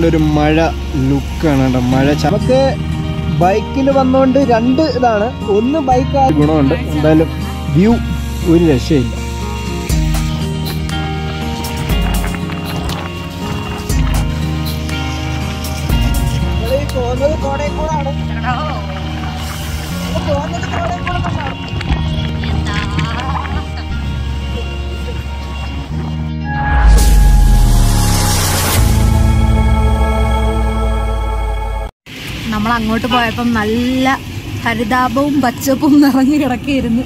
ഒരു മഴ ലുക്കാണ് കേട്ടോ. മഴ നമുക്ക് ബൈക്കിൽ വന്നോണ്ട് രണ്ട് ഇതാണ്. ഒന്ന് ബൈക്ക് ഗുണമുണ്ട്, എന്തായാലും വ്യൂ ഒരു രക്ഷയില്ല. നമ്മൾ അങ്ങോട്ട് പോയപ്പം നല്ല ഹരിതാപവും പച്ചപ്പും നിറഞ്ഞു കിടക്കുകയായിരുന്നു.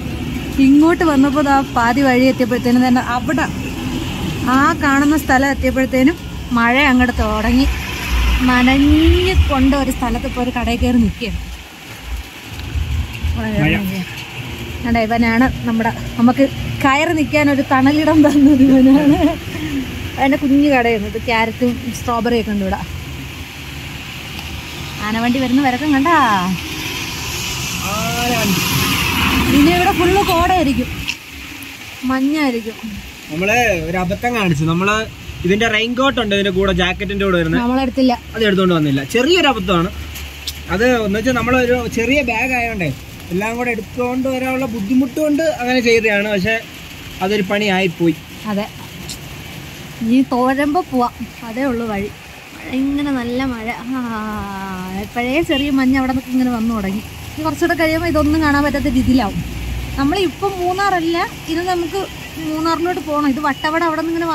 ഇങ്ങോട്ട് വന്നപ്പോൾ ആ പാതി വഴി എത്തിയപ്പോഴത്തേനും തന്നെ അവിടെ ആ കാണുന്ന സ്ഥലം എത്തിയപ്പോഴത്തേനും മഴ അങ്ങോട്ട് തുടങ്ങി. നനഞ്ഞ് കൊണ്ട് ഒരു സ്ഥലത്ത് ഇപ്പോൾ ഒരു കടയിൽ കയറി നിൽക്കുകയാണ്. അതെ, ഇവനാണ് നമുക്ക് കയറി നിൽക്കാൻ ഒരു തണലിടം തന്നത്. ഇവനാണ്. അതിൻ്റെ കുഞ്ഞു കടയാണ് ഇത്. ക്യാരറ്റും സ്ട്രോബെറി ഒക്കെ ഉണ്ട് ഇവിടെ. ആനവണ്ടി വരുന്ന വരക്കം കണ്ടാ. ഇനി ഇവിടെ ഫുള്ള് കോടയായിരിക്കും, മഞ്ഞായിരിക്കും. നമ്മള് ഒരു അബദ്ധം കാണിച്ചു. നമ്മള് ഇതിന്റെ റെയിൻകോട്ട് ഉണ്ട് ഇതിന്റെ കൂടെ, ജാക്കറ്റിന്റെ കൂടെ വരുന്നത്. നമ്മളെടുത്തില്ല, അത് എടുത്തോണ്ട് വന്നില്ല. ചെറിയൊരു അബദ്ധമാണ് അത്. എന്ന് വെച്ചാൽ നമ്മളൊരു ചെറിയ ബാഗ് ആയതുകൊണ്ടേ എല്ലാം കൂടെ എടുത്തുകൊണ്ട് വരാനുള്ള ബുദ്ധിമുട്ട് കൊണ്ട് അങ്ങനെ ചെയ്തതാണ്. പക്ഷെ അതൊരു പണിയായിപ്പോയി. അതെ, ഇനി തോരുമ്പോ പോവാം, അതേ ഉള്ളു വഴി. ഇങ്ങനെ നല്ല മഴ. പഴയ ചെറിയ മഞ്ഞ് അവിടെ നിന്നൊക്കെ ഇങ്ങനെ വന്നു തുടങ്ങി. ഇനി കുറച്ചുകൂടെ കഴിയുമ്പോൾ ഇതൊന്നും കാണാൻ പറ്റാത്ത രീതിയിലാവും. നമ്മളിപ്പം മൂന്നാറല്ല, ഇത് നമുക്ക് മൂന്നാറിലോട്ട് പോകണം. ഇത് വട്ടവട അവിടെ നിന്ന് ഇങ്ങനെ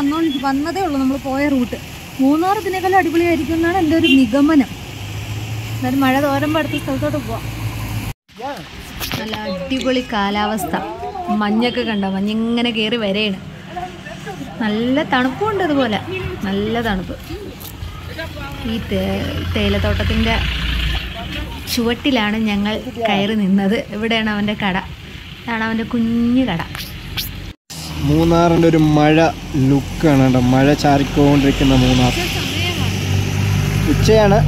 വന്നതേ ഉള്ളൂ നമ്മൾ പോയ റൂട്ട്. മൂന്നാർ ഇതിനേക്കാളും അടിപൊളിയായിരിക്കും എന്നാണ് എൻ്റെ ഒരു നിഗമനം. എന്നാലും മഴ തോരുമ്പോൾ അടുത്ത സ്ഥലത്തോട്ട് പോവാം. നല്ല അടിപൊളി കാലാവസ്ഥ. മഞ്ഞൊക്കെ കണ്ടോ, മഞ്ഞിങ്ങനെ കയറി വരെയാണ്. നല്ല തണുപ്പുണ്ട്, അതുപോലെ നല്ല തണുപ്പ്. ഈ തേയിലത്തോട്ടത്തിൻ്റെ ചുവട്ടിലാണ് ഞങ്ങൾ കയറി നിന്നത്. ഇവിടെയാണ് അവൻ്റെ കട. ഇതാണ് അവൻ്റെ കുഞ്ഞു കട. മൂന്നാറിൻ്റെ ഒരു മഴ ലുക്കാണ് കേട്ടോ. മഴ ചാറിക്കൊണ്ടിരിക്കുന്ന മൂന്നാർ. ഉച്ചയാണ്.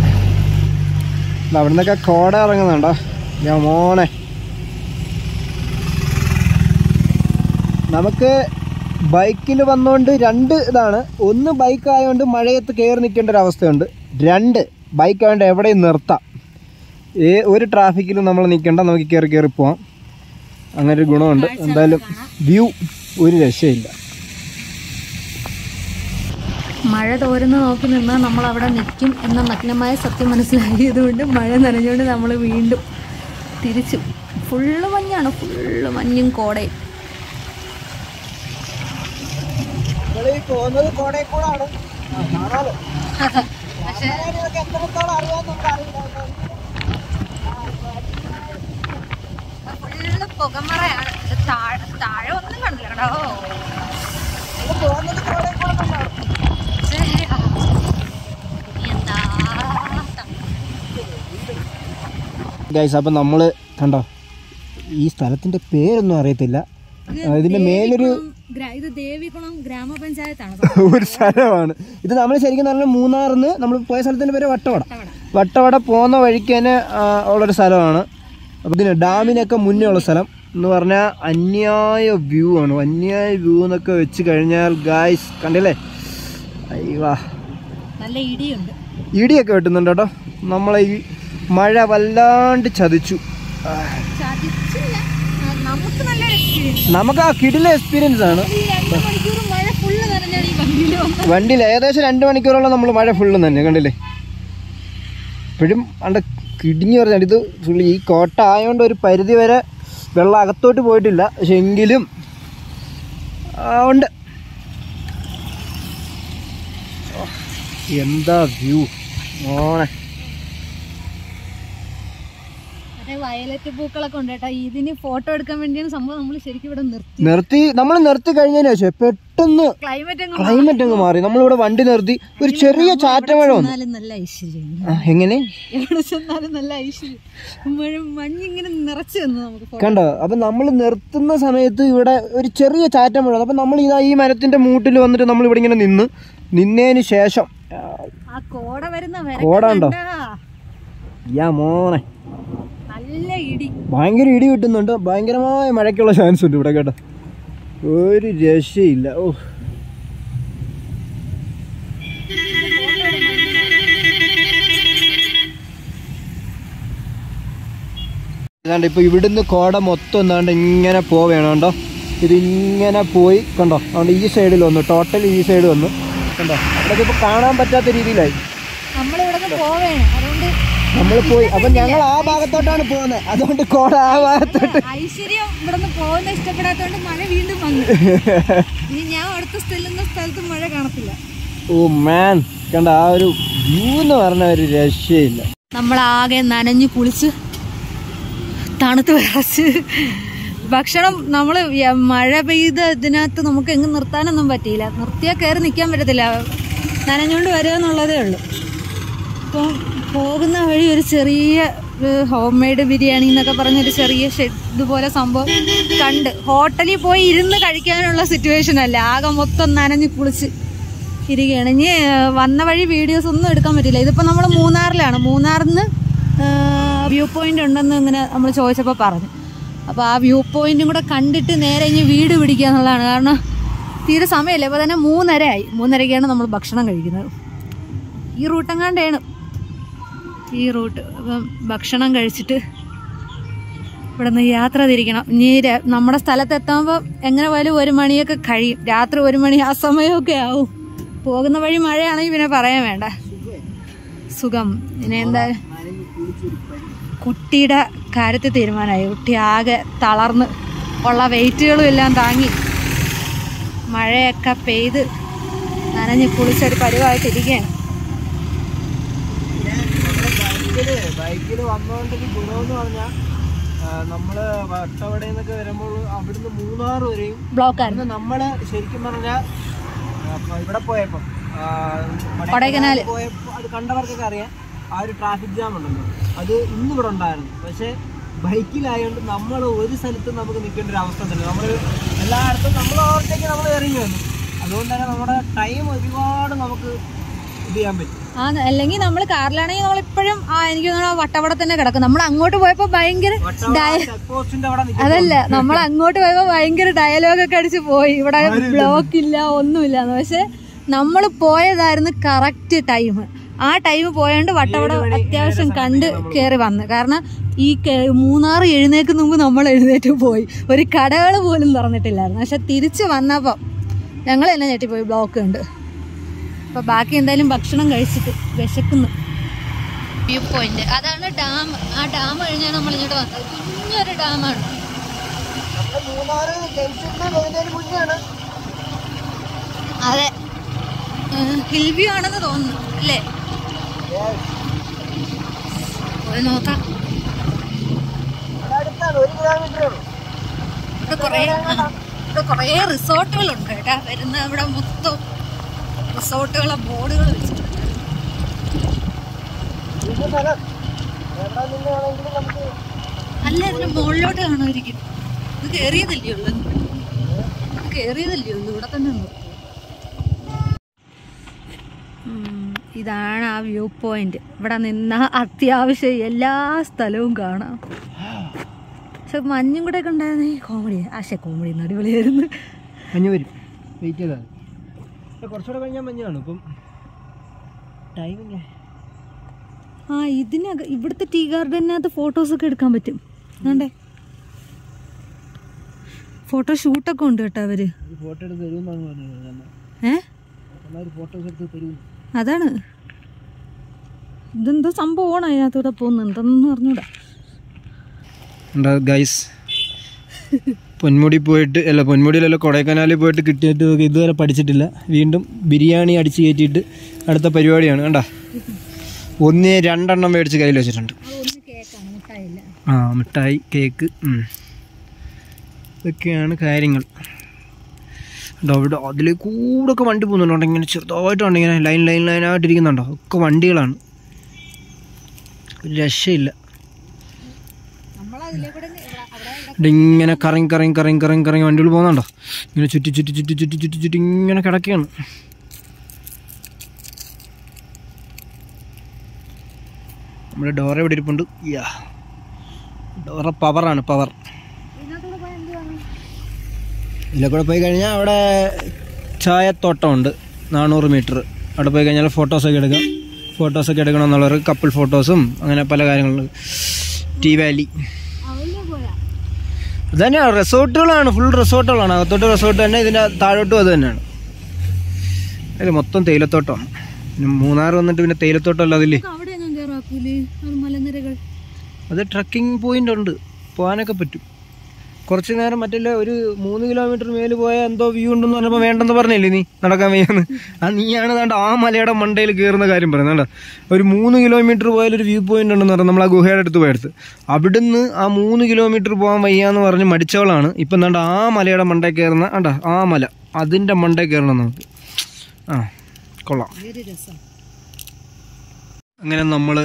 അവിടെ നിന്നൊക്കെ കോട ഇറങ്ങുന്നുണ്ടോ ഞാൻ മോനെ. നമുക്ക് ബൈക്കിൽ വന്നുകൊണ്ട് രണ്ട് ഇതാണ്. ഒന്ന് ബൈക്ക് ആയതുകൊണ്ട് മഴയത്ത് കയറി നിൽക്കേണ്ട ഒരു അവസ്ഥയുണ്ട്. രണ്ട് ബൈക്ക് ആയതുകൊണ്ട് എവിടെയും നിർത്താം. ഒരു ട്രാഫിക്കിലും നമ്മൾ നിൽക്കേണ്ട, നമുക്ക് കയറി പോവാം. അങ്ങനെ ഒരു ഗുണമുണ്ട്. എന്തായാലും വ്യൂ ഒരു രക്ഷയില്ല. മഴ തോരുന്ന നോക്കി നിന്നാൽ നമ്മൾ അവിടെ നിൽക്കും എന്ന നഗ്നമായ സത്യം മനസ്സിലാക്കിയതുകൊണ്ട് മഴ നനഞ്ഞുകൊണ്ട് നമ്മൾ വീണ്ടും തിരിച്ചു. ഫുള്ള് മഞ്ഞാണ്, ഫുള്ള് മഞ്ഞും കോടയും. ഫുള്ള് പുകമറയാണ്. താഴെ ഒന്നും കണ്ടില്ല കേട്ടോ. ഗൈസ്, അപ്പം നമ്മൾ കണ്ടോ, ഈ സ്ഥലത്തിൻ്റെ പേരൊന്നും അറിയത്തില്ല. ഇതിൻ്റെ മേലൊരു ഇത് ദേവികുളം ഗ്രാമപഞ്ചായത്താണ് ഒരു സ്ഥലമാണ് ഇത്. നമ്മൾ ശരിക്കും പറഞ്ഞാൽ മൂന്നാറിന്ന് നമ്മൾ പോയ സ്ഥലത്തിൻ്റെ പേര് വട്ടവട പോകുന്ന വഴിക്ക് തന്നെ ഉള്ളൊരു സ്ഥലമാണ്. അപ്പോൾ ഇതിന് ഡാമിനൊക്കെ മുന്നേ ഉള്ള സ്ഥലം എന്ന് പറഞ്ഞാൽ അന്യായ വ്യൂ ആണ്. അന്യായ വ്യൂ എന്നൊക്കെ വെച്ച് കഴിഞ്ഞാൽ ഗായ്സ് കണ്ടില്ലേ, അയ്യവാ നല്ല ഇടിയുണ്ട്. ഇടിയൊക്കെ വെട്ടുന്നുണ്ട് കേട്ടോ. നമ്മളെ ഈ മഴ വല്ലാണ്ട് ചതിച്ചു. നമുക്ക് ആ കിടില എക്സ്പീരിയൻസ് ആണ്. വണ്ടിയിൽ ഏകദേശം 2 മണിക്കൂറോളം നമ്മൾ മഴ ഫുള്ള് തന്നെ കണ്ടില്ലേ. ഇപ്പോഴും അണ്ട കിടിഞ്ഞു പറഞ്ഞാൽ ഇത് ഫുള്ള് ഈ കോട്ട ആയതുകൊണ്ട് ഒരു പരിധി വരെ വെള്ളം അകത്തോട്ട് പോയിട്ടില്ല. പക്ഷെ എങ്കിലും ഉണ്ട്. എന്താ വ്യൂ ഓണേ. വയലറ്റ് പൂക്കളൊക്കെ ഉണ്ട് കേട്ടോ. ഇതിന് ഫോട്ടോ എടുക്കാൻ വേണ്ടിയാണ് സംഭവം. നമ്മൾ ശരിക്കും ഇവിടെ നിർത്തി കഴിഞ്ഞതിന് ശേഷം പെട്ടെന്ന് ക്ലൈമറ്റ് അങ്ങ് മാറി. നമ്മളിവിടെ വണ്ടി നിർത്തി ഒരു ചെറിയ ചാറ്റമഴ വന്നു. നല്ല ഐശ്വര്യം. എങ്ങനെ എവിടെ ചെന്നാലും നല്ല ഐശ്വര്യം. മഞ്ഞിങ്ങനെ നിറച്ചു തന്നു നമുക്ക് കണ്ടോ. അപ്പൊ നമ്മൾ നിർത്തുന്ന സമയത്ത് ഇവിടെ ഒരു ചെറിയ ചാറ്റമഴ. അപ്പൊ നമ്മൾ ഇതാ ഈ മരത്തിന്റെ മൂട്ടിൽ വന്നിട്ട് നമ്മൾ ഇവിടെ ഇങ്ങനെ നിന്നതിന് ശേഷം കോട ഉണ്ടോ യാ മോനെ. ഭയങ്കര ഇടി കിട്ടുന്നുണ്ട്. ഭയങ്കരമായ മഴയ്ക്കുള്ള ചാൻസ് ഉണ്ട് ഇവിടെ കേട്ടോ. ഒരു രക്ഷയില്ല. ഓ ഏതാണ്ട് ഇപ്പോൾ ഇവിടുന്ന് കോട മൊത്തം എന്താണ്ട് ഇങ്ങനെ പോവുകയാണ് കണ്ടോ. ഇതിങ്ങനെ പോയി കണ്ടോ. അതുകൊണ്ട് ഈ സൈഡിൽ വന്നു, ടോട്ടൽ ഈ സൈഡ് വന്നു കണ്ടോ. അവിടെയൊക്കെ ഇപ്പോൾ കാണാൻ പറ്റാത്ത രീതിയിലായി. നമ്മൾ പോയി അപ്പം ഞങ്ങൾ ആ ഭാഗത്തോട്ടാണ് പോകുന്നത്. അതുകൊണ്ട് കോട ആ ഭാഗത്തോട്ട്. ഐശ്വര്യം ഇവിടുന്ന് പോകുന്ന ഇഷ്ടപ്പെടാത്തോണ്ട് മഴ വീണ്ടും വന്നു. ഇനി ഞാൻ അടുത്ത സ്ഥലത്ത് മഴ കാണത്തില്ല. ഓ മാൻ, കണ്ട ആ ഒരു വ്യൂ എന്ന് പറഞ്ഞ ഒരു രക്ഷയില്ല. നമ്മളാകെ നനഞ്ഞു കുളിച്ച് തണുത്ത് വിറച്ച് ഭക്ഷണം നമ്മൾ മഴ പെയ്ത ഇതിനകത്ത് നമുക്ക് എങ്ങും നിർത്താനൊന്നും പറ്റിയില്ല. നിർത്തിയാൽ കയറി നിൽക്കാൻ പറ്റത്തില്ല, നനഞ്ഞുകൊണ്ട് വരിക എന്നുള്ളതേ ഉള്ളൂ. അപ്പോൾ പോകുന്ന വഴി ഒരു ചെറിയ ഹോം മെയ്ഡ് ബിരിയാണി എന്നൊക്കെ പറഞ്ഞൊരു ചെറിയ ഇതുപോലെ സംഭവം കണ്ട് ഹോട്ടലിൽ പോയി ഇരുന്ന് കഴിക്കാനുള്ള സിറ്റുവേഷൻ അല്ല. ആകെ മൊത്തം നനഞ്ഞ് കുളിച്ച് ഇരിക്കുകയാണ്. ഇനി വന്ന വഴി വീഡിയോസ് ഒന്നും എടുക്കാൻ പറ്റില്ല. ഇതിപ്പോൾ നമ്മൾ മൂന്നാറിലാണ്. മൂന്നാറിൽ നിന്ന് വ്യൂ പോയിന്റ് ഉണ്ടെന്ന് ഇങ്ങനെ നമ്മൾ ചോദിച്ചപ്പോൾ പറഞ്ഞു. അപ്പോൾ ആ വ്യൂ പോയിന്റും കൂടെ കണ്ടിട്ട് നേരെ ഇനി വീട് പിടിക്കുക എന്നുള്ളതാണ്. കാരണം തീരെ സമയമില്ല. ഇപ്പോൾ തന്നെ 3:30 ആയി. 3:30ക്കാണ് നമ്മൾ ഭക്ഷണം കഴിക്കുന്നത്. ഈ റൂട്ടെങ്ങാണ്ടാണ് ഈ റൂട്ട്. അപ്പം ഭക്ഷണം കഴിച്ചിട്ട് ഇവിടെ നിന്ന് യാത്ര തിരിക്കണം. ഇനി നമ്മുടെ സ്ഥലത്തെത്താകുമ്പോൾ എങ്ങനെ പോയാലും 1 മണിയൊക്കെ കഴിയും. രാത്രി 1 മണി ആ സമയമൊക്കെ ആവും. പോകുന്ന വഴി മഴയാണെങ്കിൽ പിന്നെ പറയാൻ വേണ്ട, സുഖം. ഇനി എന്താ കുട്ടിയുടെ കാര്യത്തിൽ തീരുമാനമായി. കുട്ടി ആകെ തളർന്ന് ഉള്ള വെയിറ്റുകളും എല്ലാം താങ്ങി മഴയൊക്കെ പെയ്ത് നനഞ്ഞ് കുളിച്ചൊരു പരിവായിട്ടിരിക്കുകയാണ്. ബൈക്കിൽ വന്നുകൊണ്ടൊരു ഗുണമെന്ന് പറഞ്ഞാൽ നമ്മള് വട്ടവടയിൽ നിന്നൊക്കെ വരുമ്പോൾ അവിടുന്ന് മൂന്നാർ വരെയും ബ്ലോക്കായിരുന്നു. നമ്മള് ശരിക്കും പറഞ്ഞാൽ ഇവിടെ പോയപ്പോ കൊടൈക്കനാല് പോയപ്പോ അത് കണ്ടവർക്കൊക്കെ അറിയാം. ആ ഒരു ട്രാഫിക് ജാം ഉണ്ടല്ലോ, അത് ഇന്നിവിടെ ഉണ്ടായിരുന്നു. പക്ഷെ ബൈക്കിലായതുകൊണ്ട് നമ്മൾ ഒരു സ്ഥലത്തും നമുക്ക് നിൽക്കേണ്ട ഒരു അവസ്ഥ തന്നെ. നമ്മൾ എല്ലായിടത്തും നമ്മൾ ഓവർടേക്ക് നമ്മൾ ഇറങ്ങി വന്നു. അതുകൊണ്ട് തന്നെ നമ്മുടെ ടൈം ഒരുപാട് നമുക്ക് ഇത് ചെയ്യാൻ പറ്റും. അല്ലെങ്കിൽ നമ്മൾ കാറിലാണെങ്കിൽ നമ്മളിപ്പോഴും എനിക്ക് തോന്നുന്നു വട്ടവട തന്നെ കിടക്കും. നമ്മൾ അങ്ങോട്ട് പോയപ്പോ ഭയങ്കര അതല്ല, നമ്മൾ അങ്ങോട്ട് പോയപ്പോ ഭയങ്കര ഡയലോഗൊക്കെ അടിച്ച് പോയി. ഇവിടെ ബ്ലോക്ക് ഇല്ല, ഒന്നുമില്ല. പക്ഷെ നമ്മൾ പോയതായിരുന്നു കറക്റ്റ് ടൈം. ആ ടൈം പോയോണ്ട് വട്ടവട അത്യാവശ്യം കണ്ട് കയറി വന്ന്. കാരണം ഈ മൂന്നാർ എഴുന്നേക്ക് മുമ്പ് നമ്മൾ എഴുന്നേറ്റ് പോയി. ഒരു കടകൾ പോലും തുറന്നിട്ടില്ലായിരുന്നു. പക്ഷെ തിരിച്ച് വന്നപ്പോൾ ഞങ്ങൾ എല്ലാം ഞെട്ടിപ്പോയി, ബ്ലോക്ക് ഉണ്ട്. അപ്പോൾ ബാക്കി എന്തായാലും ഭക്ഷണം കഴിച്ചിട്ട് വിശക്കുന്നു. വ്യൂ പോയിന്റ് അതാണ് ഡാം. ആ ഡാം കഴിഞ്ഞാണ് നമ്മൾ ഇങ്ങോട്ട് വന്നത്. കുഞ്ഞൊരു ഡാമാണ്. അതെ, ഹിൽ വ്യൂ ആണെന്ന് തോന്നുന്നു അല്ലേ? പോയി നോക്കാം. ഇവിടെ കുറേ റിസോർട്ടുകളുണ്ട് കേട്ടാ. വരുന്ന ഇവിടെ മൊത്തം റിസോർട്ടുകളെ ബോർഡുകൾ വെച്ചിട്ടുണ്ട്. അല്ല, ഇതിന് മുകളിലോട്ട് കാണുമായിരിക്കും. ഇത് കയറിയതല്ലേ ഉള്ളു, ഇവിടെ തന്നെ ഉണ്ട്. ഇതാണ് ആ വ്യൂ പോയിന്റ്. ഇവിടെ നിന്ന അത്യാവശ്യം എല്ലാ സ്ഥലവും കാണാം. പക്ഷെ മഞ്ഞും കൂടെ ഒക്കെ ഉണ്ടായിരുന്നെങ്കിൽ കോമഡി. കോമഡി അടിപൊളിയായിരുന്നു. മഞ്ഞ് വരും, വെയിറ്റ് ചെയ്താൽ കുറച്ചുകൂടെ കഴിഞ്ഞാൽ മഞ്ഞ് കാണും. ഇപ്പം ടൈമിങ് ഇവിടുത്തെ ടീ ഗാർഡനകത്ത് ഫോട്ടോസൊക്കെ എടുക്കാൻ പറ്റും. വേണ്ടേ, ഫോട്ടോ ഷൂട്ടൊക്കെ ഉണ്ട് കേട്ടോ അവര്. ഫോട്ടോ എടുത്ത് തരുമെന്നാണ് പറഞ്ഞത്. ഫോട്ടോസ് എടുത്ത് തരും. അതാണ് ഇതെന്തോ സംഭവമാണ് അതിനകത്തൂടെ പോകുന്നത്. എന്തെന്ന് പറഞ്ഞൂടാ ഗൈസ്. പൊന്മുടിയിലല്ല കൊടൈക്കനാലിൽ പോയിട്ട് കിട്ടിയിട്ട് ഇതുവരെ പഠിച്ചിട്ടില്ല. വീണ്ടും ബിരിയാണി അടിച്ച് കയറ്റിയിട്ട് അടുത്ത പരിപാടിയാണ്. കണ്ട 2 മേടിച്ച് കയ്യിൽ വെച്ചിട്ടുണ്ട്. മിഠായി, കേക്ക്, ഇതൊക്കെയാണ് കാര്യങ്ങൾ. അവിടെ അതിൽ കൂടെയൊക്കെ വണ്ടി പോകുന്നുണ്ടോ, ഇങ്ങനെ ചെറുതായിട്ടുണ്ട്, ഇങ്ങനെ ലൈനായിട്ടിരിക്കുന്നുണ്ടോ. ഒക്കെ വണ്ടികളാണ്, ഒരു രക്ഷയില്ല. ഇങ്ങനെ കറങ്ങി വണ്ടികൾ പോകുന്നുണ്ടോ. ഇങ്ങനെ ചുറ്റി ഇങ്ങനെ കിടക്കുകയാണ്. നമ്മുടെ ഡോറ ഇവിടെ ഇരിപ്പുണ്ട്. ഡോറ പവറാണ്, പവർ. ഇതിലൂടെ പോയി കഴിഞ്ഞാൽ അവിടെ ചായത്തോട്ടമുണ്ട് 400 മീറ്റർ. അവിടെ പോയി കഴിഞ്ഞാൽ ഫോട്ടോസൊക്കെ എടുക്കണമെന്നുള്ളവർക്ക് കപ്പിൾ ഫോട്ടോസും അങ്ങനെ പല കാര്യങ്ങളും. ടീ വാലി ഇത് തന്നെയാണ്, റിസോർട്ടുകളാണ്, ഫുൾ റിസോർട്ടുകളാണ്. അകത്തോട്ട് റിസോർട്ട് തന്നെ, ഇതിൻ്റെ താഴോട്ടും അത് തന്നെയാണ്. അതിൽ മൊത്തം തേയിലത്തോട്ടമാണ്. മൂന്നാർ വന്നിട്ട് പിന്നെ തേയിലത്തോട്ടമല്ല അതില്ലേ. അത് ട്രക്കിംഗ് പോയിന്റ് ഉണ്ട്, പോകാനൊക്കെ പറ്റും. കുറച്ച് നേരം മറ്റല്ല ഒരു 3 കിലോമീറ്റർ മേല് പോയാൽ എന്തോ വ്യൂ ഉണ്ടെന്ന് പറഞ്ഞപ്പോൾ വേണ്ടെന്ന് പറഞ്ഞില്ലേ നീ, നടക്കാൻ വയ്യാന്ന്. നീയാണ് താണ്ട് ആ മലയുടെ മണ്ടയിൽ കയറുന്ന കാര്യം പറയുന്നത്. ഒരു 3 കിലോമീറ്റർ പോയാലൊരു വ്യൂ പോയിന്റ് ഉണ്ടെന്ന് പറഞ്ഞു. നമ്മൾ ആ ഗുഹയുടെ അടുത്ത് പോയെടുത്ത് അവിടുന്ന് ആ 3 കിലോമീറ്റർ പോകാൻ വയ്യാന്ന് പറഞ്ഞ് മടിച്ചവളാണ് ഇപ്പം എന്താണ്ട് ആ മലയുടെ മണ്ടയിൽ കയറുന്ന. ആ മല അതിൻ്റെ മണ്ടയിൽ കയറണം നമുക്ക്. കൊള്ളാം. അങ്ങനെ നമ്മൾ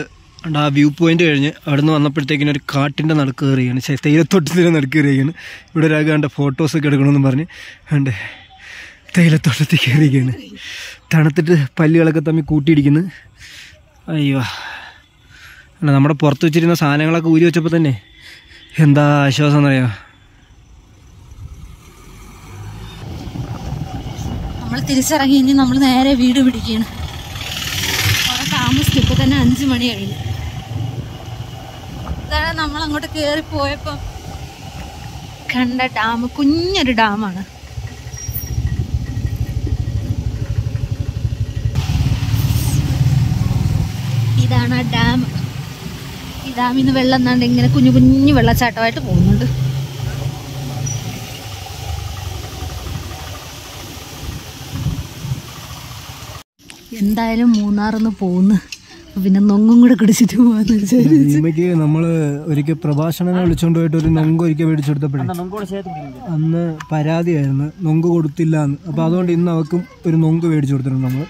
ആ വ്യൂ പോയിന്റ് കഴിഞ്ഞ് അവിടെ നിന്ന് വന്നപ്പോഴത്തേക്കിനും ഒരു കാട്ടിൻ്റെ നടുക്ക് കയറിയാണ്, തേയിലത്തോട്ടത്തിൻ്റെ നടുക്ക് കയറിയാണ്. ഇവിടെ ഒരാൾക്ക് കണ്ട ഫോട്ടോസൊക്കെ എടുക്കണമെന്ന് പറഞ്ഞ് കണ്ട് തേയിലത്തോട്ടത്തിൽ കയറിയിരിക്കുകയാണ്. തണുത്തിട്ട് പല്ലുകളൊക്കെ തമ്മിൽ കൂട്ടിയിടിക്കുന്നു. അയ്യോ, അല്ല നമ്മുടെ പുറത്ത് വെച്ചിരുന്ന സാധനങ്ങളൊക്കെ ഊരി വെച്ചപ്പോൾ തന്നെ എന്താ ആശ്വാസം എന്നറിയാം. നമ്മൾ തിരിച്ചിറങ്ങി ഇനി നമ്മൾ നേരെ വീട് പിടിക്കുകയാണ്. അവിടെ താമസിച്ചു, ഇപ്പൊ തന്നെ 5 മണി കഴിഞ്ഞു. ഇതാണ് നമ്മൾ അങ്ങോട്ട് കയറി പോയപ്പോ കണ്ട ഡാം. കുഞ്ഞൊരു ഡാമാണ്. ഇതാണ് ആ ഡാം. ഈ ഡാമിൽ നിന്ന് വെള്ളം എന്നാണ്ട് ഇങ്ങനെ കുഞ്ഞു കുഞ്ഞു വെള്ളച്ചാട്ടമായിട്ട് പോകുന്നുണ്ട്. എന്തായാലും മൂന്നാറിന്ന് പോകുന്നു, പിന്നെ നൊങ്ങും കൂടെ കുടിച്ചിട്ട് പോവാന്ന് വിചാരിച്ചു. നമ്മള് ഒരിക്കൽ പ്രഭാഷണനെ വിളിച്ചോണ്ട് പോയിട്ട് ഒരു നൊങ്ക് ഒരിക്കൽ മേടിച്ചെടുത്തപ്പോഴേ അന്ന് പരാതിയായിരുന്നു, നൊങ്ക് കൊടുത്തില്ല എന്ന്. അപ്പൊ അതുകൊണ്ട് ഇന്ന് അവക്കും ഒരു നൊങ്ക് മേടിച്ചു കൊടുത്തിട്ടുണ്ട് നമ്മള്.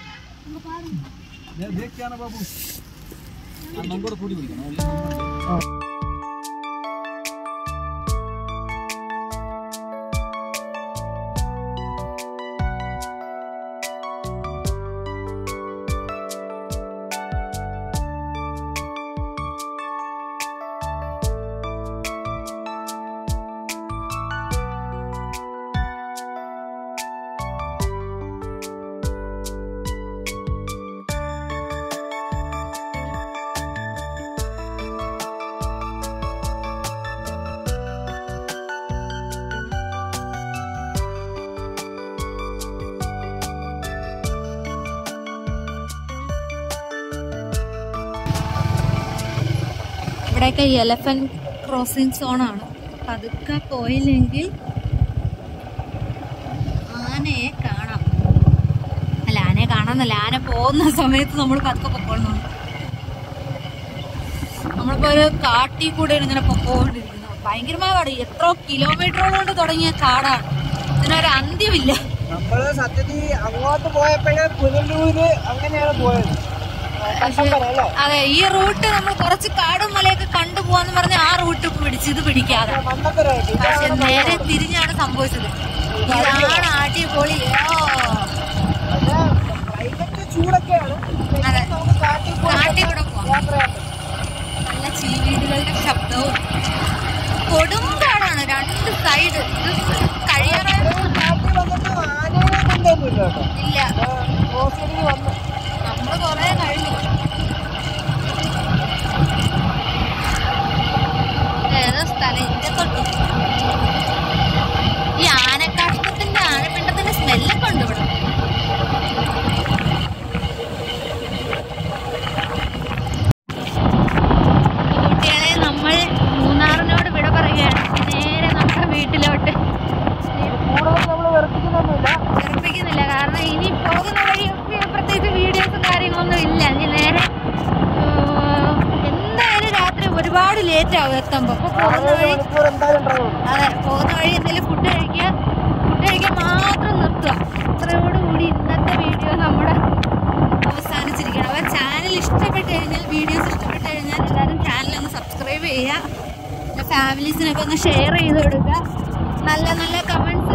ഇവിടെയൊക്കെ എലഫന്റ് ക്രോസിംഗ് സോണാണ്. പതുക്കെ പോയില്ലെങ്കിൽ ആനയെ കാണാം. അല്ല, ആനയെ കാണാന്നല്ല, ആന പോകുന്ന സമയത്ത് നമ്മൾ പതുക്കെ പൊക്കോളണം. നമ്മളിപ്പോ ഒരു കാട്ടിൽ കൂടെയാണ് ഇങ്ങനെ പൊക്കോണ്ടിരിക്കുന്നത്. ഭയങ്കരമായ കാട്, എത്രയോ കിലോമീറ്ററോളം കൊണ്ട് തുടങ്ങിയ കാടാണ്. ഇതിനൊരു അന്ത്യമില്ല. നമ്മള് സത്യത്തിൽ അങ്ങോട്ട് പോയപ്പോഴേ പുനലൂര് അങ്ങനെയാണ് പോയത്. അതെ, ഈ റൂട്ട് നമ്മൾ കുറച്ച് കാടും മലയൊക്കെ കണ്ടുപോവാന്ന് പറഞ്ഞ ആ റൂട്ട് പിടിച്ച് ഇത് പിടിക്കാതെ, പക്ഷെ നേരെ തിരിഞ്ഞാണ് സംഭവിച്ചത്. ഇതാണ് അടിപൊളി. അതെ, കാട്ടിൽ കൂടെ പോവാം. നല്ല ചീവീടുകളുടെ ശബ്ദവും കൊടുങ്കാടാണ് 2 സൈഡ്. കഴിയാതെ ഇല്ല, നമ്മള് കൊറേ കഴിഞ്ഞു. ഏതോ സ്ഥലം ഇതിന്റെ തൊട്ട് ഈ ആനക്കാഷ്ടത്തിന്റെ ആനപ്പിണ്ടത്തിന്റെ സ്മെല്ലൊക്കെ ഉണ്ട് ഇവിടെ. കുട്ടികളെ, നമ്മൾ മൂന്നാറിനോട് വിട പറയുകയാണ്. നേരെ നമ്മുടെ വീട്ടിലോട്ട്. വെറുപ്പിക്കുന്നില്ല, കാരണം ഇനി പോകുന്ന വഴി പ്രത്യേകിച്ച് വീഡിയോസും കാര്യങ്ങളൊന്നും ഇല്ല. ഇനി നേരെ എന്തായാലും രാത്രി ഒരുപാട് ലേറ്റ് ആവും എത്തുമ്പോൾ. അപ്പോൾ പോകുന്ന വഴി, അതെ, പോകുന്ന വഴി എന്തെങ്കിലും ഫുഡ് കഴിക്കാൻ മാത്രം നിർത്തുക. ഇത്രയോടുകൂടി ഇന്നത്തെ വീഡിയോ നമ്മുടെ അവസാനിച്ചിരിക്കണം. അപ്പോൾ ചാനൽ ഇഷ്ടപ്പെട്ട് കഴിഞ്ഞാൽ, വീഡിയോസ് ഇഷ്ടപ്പെട്ട് കഴിഞ്ഞാൽ എല്ലാവരും ചാനലൊന്ന് സബ്സ്ക്രൈബ് ചെയ്യുക. ഫാമിലീസിനൊക്കെ ഒന്ന് ഷെയർ ചെയ്ത് കൊടുക്കുക. നല്ല നല്ല കമൻറ്റ്സ്